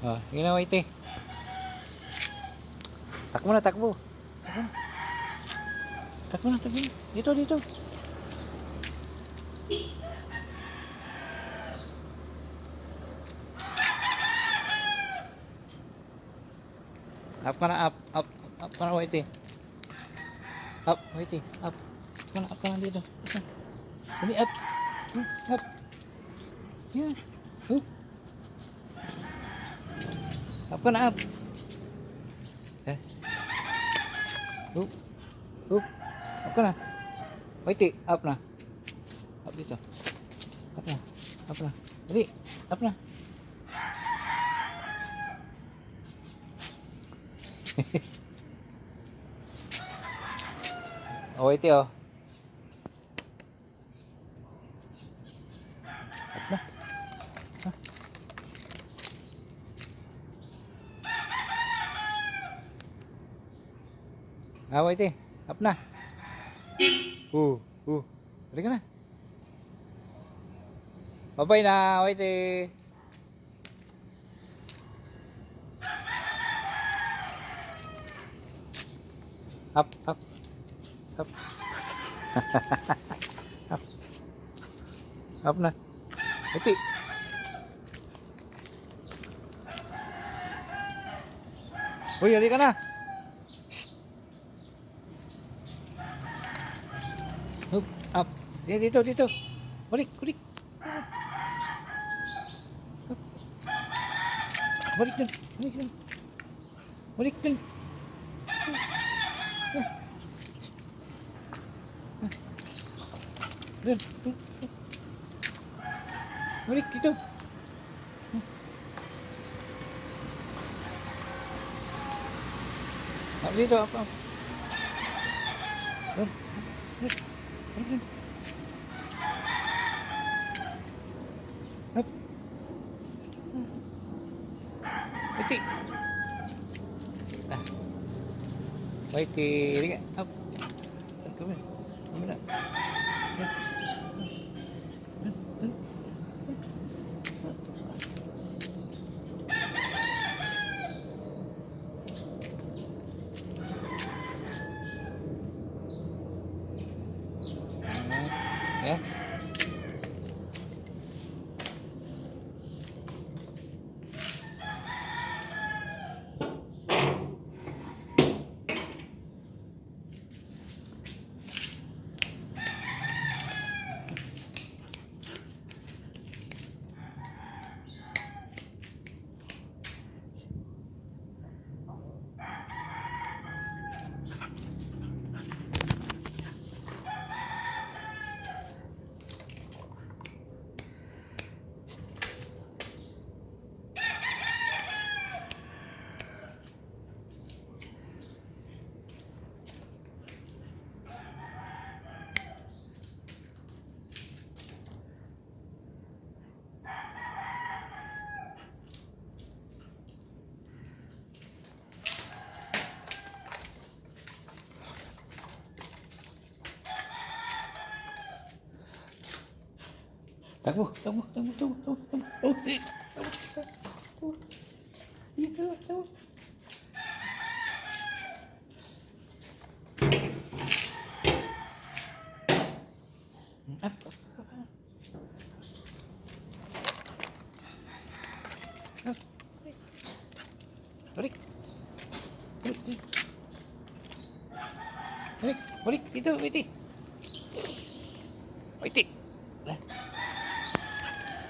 Oh, yun na, wait eh. Takbo na, takbo. Takbo na, takbo na. Dito, dito. Up ka na, up ka na, wait eh. Up, wait eh, up. Up ka na dito. Dali, up. Up. Yan. Oh. Up ka na, up. Eh. Oh. Oh. Up ka na. Wait eh, up na. Up dito. Up na. Up na. Dali, up na. Oh, wait eh, oh. Up na. Wait eh. Up na. Balik ka na. Bye-bye na. Wait eh. Up. Up. Up na. Wait eh. Uy, halika na. Up. Dito. Balik. Up. Balik dun. Balik dun. Dun. Balik dito. Up dito, up. Dun. Balik dun. Up. Wait. Wait, halika. Up. Kami na. Ya. Takbo. Takbo. Up. Balik. Dito, wait.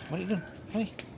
Balik dun. Balik.